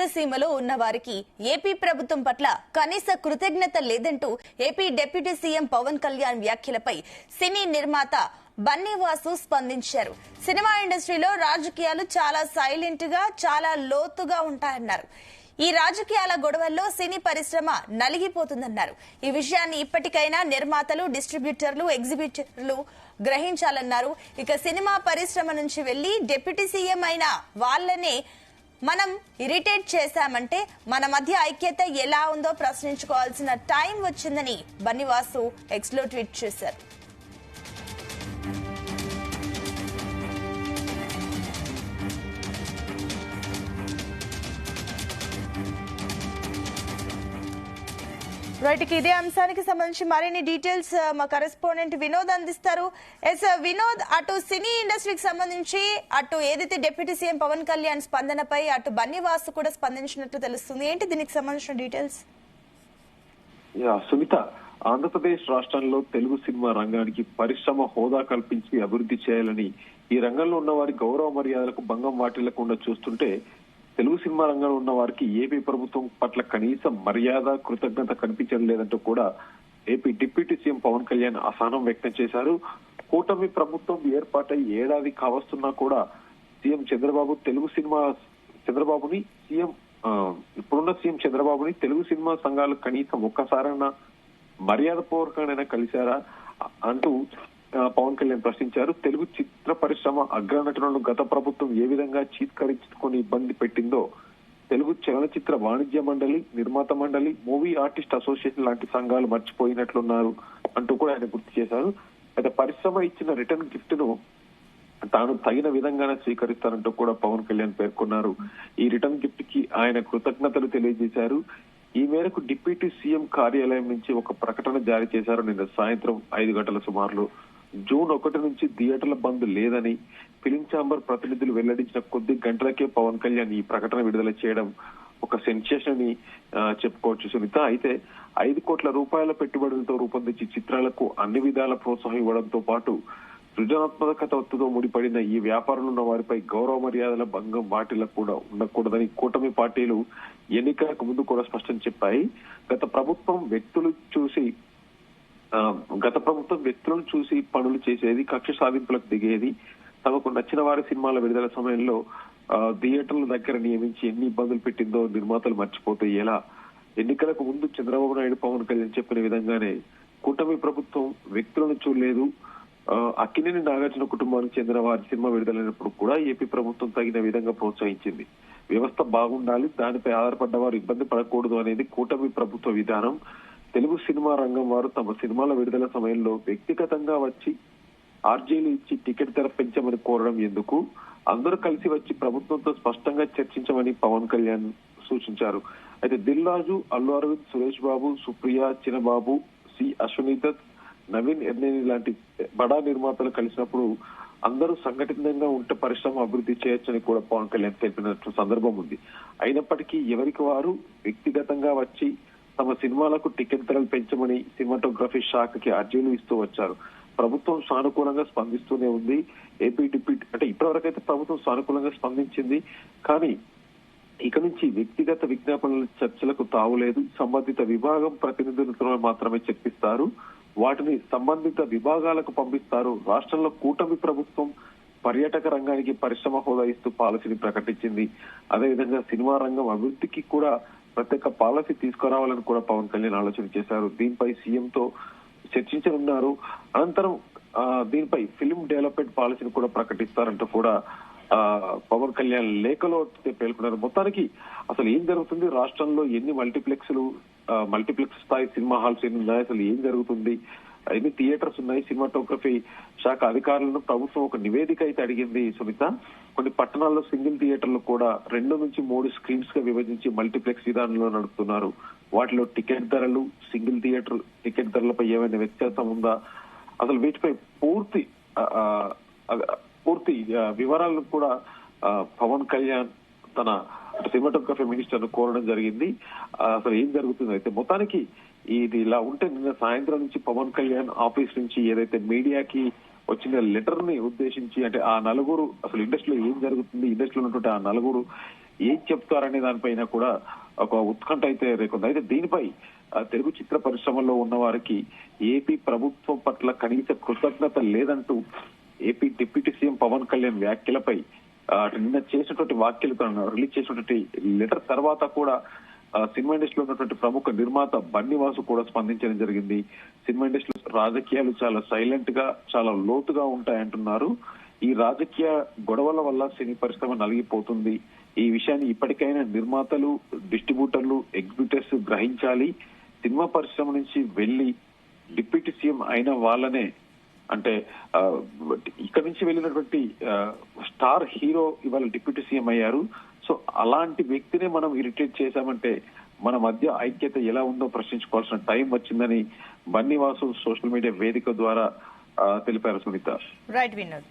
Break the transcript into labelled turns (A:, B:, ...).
A: రాయలసీమలో ఉన్న వారికి ఏపీ ప్రభుత్వం పట్ల కనీస కృతజ్ఞత లేదంటూ AP deputy CM Pawan Kalyan వ్యాఖ్యలపై సినీ నిర్మాత బన్నీవాసు స్పందించారు. సినిమా ఇండస్ట్రీలో రాజకీయాలు చాలా సైలెంట్ గా, చాలా లోతుగా ఉంటాయన్నారు. ఈ రాజకీయాల గొడవల్లో సినీ పరిశ్రమ నలిగిపోతుందన్నారు. ఈ విషయాన్ని ఇప్పటికైనా నిర్మాతలు, డిస్ట్రిబ్యూటర్లు, ఎగ్జిబిటర్లు గ్రహించాలన్నారు. ఇక సినిమా పరిశ్రమ నుంచి వెళ్లి డిప్యూటీ సీఎం అయిన వాళ్ళనే మనం ఇరిటేట్ చేశామంటే మన మధ్య ఐక్యత ఎలా ఉందో ప్రశ్నించుకోవాల్సిన టైం వచ్చిందని బన్నీవాసు ఎక్స్ లో ట్వీట్ చేశారు. రైట్, ఇదే అంశానికి సంబంధించి మరిన్ని డీటెయిల్స్ మా కరెస్పాండెంట్ వినోద్ అందిస్తారు. ఎస్ వినోద్, అటు సినీ ఇండస్ట్రీకి సంబంధించి అటు ఏదైతే డిప్యూటీ సీఎం పవన్ కళ్యాణ్ స్పందనపై అటు బన్నీవాసు కూడా స్పందించినట్టు తెలుస్తుంది. ఏంటి దీనికి సంబంధించిన డీటెయిల్స్?
B: సునీత, ఆంధ్రప్రదేశ్ రాష్ట్రంలో తెలుగు సినిమా రంగానికి పరిశ్రమ హోదా కల్పించి అభివృద్ధి చేయాలని, ఈ రంగంలో ఉన్న వారి గౌరవ మర్యాదలకు భంగం వాటిల్లకుండా చూస్తుంటే తెలుగు సినిమా రంగంలో ఉన్న వారికి ఏపీ ప్రభుత్వం పట్ల కనీస మర్యాద, కృతజ్ఞత కనిపించడం లేదంటూ కూడా AP deputy CM Pawan Kalyan అసహనం వ్యక్తం చేశారు. కూటమి ప్రభుత్వం ఏర్పాటై ఏడాది కావస్తున్నా కూడా సీఎం చంద్రబాబు ఇప్పుడున్న సీఎం చంద్రబాబుని తెలుగు సినిమా సంఘాలు కనీసం ఒక్కసారైనా మర్యాద పూర్వకంగా కలిశారా అంటూ పవన్ కళ్యాణ్ ప్రశ్నించారు. తెలుగు చిత్ర పరిశ్రమ అగ్రనటులను గత ప్రభుత్వం ఏ విధంగా చీత్కరించుకొని ఇబ్బంది పెట్టిందో తెలుగు చలనచిత్ర వాణిజ్య మండలి, నిర్మాత మండలి, మూవీ ఆర్టిస్ట్ అసోసియేషన్ లాంటి సంఘాలు మర్చిపోయినట్లున్నారు అంటూ కూడా ఆయన గుర్తు చేశారు. అయితే పరిశ్రమ ఇచ్చిన రిటర్న్ గిఫ్ట్ ను తాను తగిన విధంగానే స్వీకరిస్తారంటూ కూడా పవన్ కళ్యాణ్ పేర్కొన్నారు. ఈ రిటర్న్ గిఫ్ట్ కి ఆయన కృతజ్ఞతలు తెలియజేశారు. ఈ మేరకు డిప్యూటీ సీఎం కార్యాలయం నుంచి ఒక ప్రకటన జారీ చేశారు. నిన్న సాయంత్రం 5 గంటల సుమారులో జూన్ 1 నుంచి థియేటర్ల బంద్ లేదని ఫిలిం ఛాంబర్ ప్రతినిధులు వెల్లడించిన కొద్ది గంటలకే పవన్ కళ్యాణ్ ఈ ప్రకటన విడుదల చేయడం ఒక సెన్సేషన్ అని చెప్పుకోవచ్చు సునీత. అయితే 5 కోట్ల రూపాయల పెట్టుబడులతో రూపొందించి చిత్రాలకు అన్ని విధాల ప్రోత్సాహం ఇవ్వడంతో పాటు సృజనాత్మకతతో ముడిపడిన ఈ వ్యాపారంలో ఉన్న వారిపై గౌరవ మర్యాదల భంగం వాటిలో కూడా ఉండకూడదని కూటమి పార్టీలు ఎన్నికలకు ముందు కూడా స్పష్టం చెప్పాయి. గత ప్రభుత్వం వ్యక్తులను చూసి పనులు చేసేది, కక్ష సాధింపులకు దిగేది, తమకు నచ్చిన వారి సినిమాల విడుదల సమయంలో థియేటర్ల దగ్గర నియమించి ఎన్ని ఇబ్బందులు పెట్టిందో నిర్మాతలు మర్చిపోతే ఎలా? ఎన్నికలకు ముందు చంద్రబాబు నాయుడు, పవన్ కళ్యాణ్ చెప్పిన విధంగానే కూటమి ప్రభుత్వం వ్యక్తులను చూడలేదు. అక్కినేని నాగార్జున కుటుంబానికి చెందిన వారి సినిమా విడుదలైనప్పుడు కూడా ఏపీ ప్రభుత్వం తగిన విధంగా ప్రోత్సహించింది. వ్యవస్థ బాగుండాలి, దానిపై ఆధారపడ్డ వారు ఇబ్బంది పడకూడదు అనేది కూటమి ప్రభుత్వ విధానం. తెలుగు సినిమా రంగం వారు తమ సినిమాల విడుదల సమయంలో వ్యక్తిగతంగా వచ్చి ఆర్జీలు ఇచ్చి టికెట్ ధర పెంచమని కోరడం ఎందుకు? అందరూ కలిసి వచ్చి ప్రభుత్వంతో స్పష్టంగా చర్చించమని పవన్ కళ్యాణ్ సూచించారు. అయితే దిల్ రాజు, అల్లు అరవింద్, సురేష్ బాబు, సుప్రియ, చిన్నబాబు, సి అశ్వనీ దత్, నవీన్ ఎర్నేని లాంటి బడా నిర్మాతలు కలిసినప్పుడు అందరూ సంఘటితంగా ఉంటే పరిశ్రమ అభివృద్ధి చేయొచ్చని కూడా పవన్ కళ్యాణ్ తెలిపినట్టు సందర్భం ఉంది. అయినప్పటికీ ఎవరికి వారు వ్యక్తిగతంగా వచ్చి తమ సినిమాలకు టికెట్ ధరలు పెంచమని సినిమాటోగ్రఫీ శాఖకి అర్జీలు ఇస్తూ వచ్చారు. ప్రభుత్వం సానుకూలంగా స్పందిస్తూనే ఉంది. ఏపీ డిప్యూటీ ఇప్పటివరకైతే ప్రభుత్వం సానుకూలంగా స్పందించింది. కానీ ఇక నుంచి వ్యక్తిగత విజ్ఞాపనల చర్చలకు తావులేదు. సంబంధిత విభాగం ప్రతినిధులతో మాత్రమే చర్చిస్తారు, వాటిని సంబంధిత విభాగాలకు పంపిస్తారు. రాష్ట్రంలో కూటమి ప్రభుత్వం పర్యాటక రంగానికి పరిశ్రమ హోదా ఇస్తూ పాలసీని ప్రకటించింది. అదేవిధంగా సినిమా రంగం అభివృద్ధికి కూడా ప్రత్యేక పాలసీ తీసుకురావాలని కూడా పవన్ కళ్యాణ్ ఆలోచన చేశారు. దీనిపై సీఎంతో చర్చించనున్నారు. అనంతరం దీనిపై ఫిల్మ్ డెవలప్మెంట్ పాలసీని కూడా ప్రకటిస్తారంటూ కూడా పవన్ కళ్యాణ్ లేఖలో పేర్కొన్నారు. మొత్తానికి అసలు ఏం జరుగుతుంది రాష్ట్రంలో, ఎన్ని మల్టీప్లెక్స్ స్థాయి సినిమా హాల్స్ ఎన్ని ఉన్నాయి, అసలు ఏం జరుగుతుంది, ఎన్ని థియేటర్స్ ఉన్నాయి? సినిమాటోగ్రఫీ శాఖ అధికారులను ప్రభుత్వం ఒక నివేదిక అయితే అడిగింది సునీత. కొన్ని పట్టణాల్లో సింగిల్ థియేటర్లు కూడా 2 నుంచి 3 స్క్రీన్స్ గా విభజించి మల్టీప్లెక్స్ విధానంలో నడుపుతున్నారు. వాటిలో టికెట్ ధరలు, సింగిల్ థియేటర్ టికెట్ ధరలపై ఏమైనా వ్యత్యాసం ఉందా? అసలు వీటిపై పూర్తి వివరాలను కూడా పవన్ కళ్యాణ్ తన సినిమాటోగ్రఫీ మినిస్టర్ ను కోరడం జరిగింది. అసలు ఏం జరుగుతుంది? అయితే మొత్తానికి ఇది ఇలా ఉంటే నిన్న సాయంత్రం నుంచి పవన్ కళ్యాణ్ ఆఫీస్ నుంచి ఏదైతే మీడియాకి వచ్చిన లెటర్ ని ఉద్దేశించి, అంటే ఆ నలుగురు అసలు ఇండస్ట్రీలో ఏం జరుగుతుంది, ఇండస్ట్రీలో ఉన్నటువంటి ఆ నలుగురు ఏం చెప్తారనే దానిపైన కూడా ఒక ఉత్కంఠ అయితే రేకుంది. అయితే దీనిపై తెలుగు చిత్ర పరిశ్రమలో ఉన్న వారికి ఏపీ ప్రభుత్వం పట్ల కనీస కృతజ్ఞత లేదంటూ AP deputy CM Pawan Kalyan వ్యాఖ్యలపై నిన్న చేసినటువంటి వ్యాఖ్యలు రిలీజ్ చేసినటువంటి లెటర్ తర్వాత కూడా సినిమా ఇండస్ట్రీలో ఉన్నటువంటి ప్రముఖ నిర్మాత బన్నీవాసు కూడా స్పందించడం జరిగింది. సినిమా ఇండస్ట్రీలో రాజకీయాలు చాలా సైలెంట్ గా చాలా లోతుగా ఉంటాయంటున్నారు. ఈ రాజకీయ గొడవల వల్ల సినీ పరిశ్రమ నలిగిపోతుంది. ఈ విషయాన్ని ఇప్పటికైనా నిర్మాతలు, డిస్ట్రిబ్యూటర్లు, ఎగ్జిబ్యూటర్స్ గ్రహించాలి. సినిమా పరిశ్రమ నుంచి వెళ్లి డిప్యూటీ సీఎం అయిన వాళ్ళనే, అంటే ఇక్కడ నుంచి వెళ్ళినటువంటి స్టార్ హీరో ఇవాళ డిప్యూటీ సీఎం అయ్యారు. సో అలాంటి వ్యక్తిని మనం ఇరిటేట్ చేశామంటే మన మధ్య ఐక్యత ఎలా ఉందో ప్రశ్నించుకోవాల్సిన టైం వచ్చిందని బన్నీవాసు సోషల్ మీడియా వేదిక ద్వారా తెలిపారు. సునీత.
A: రైట్ వినోద్.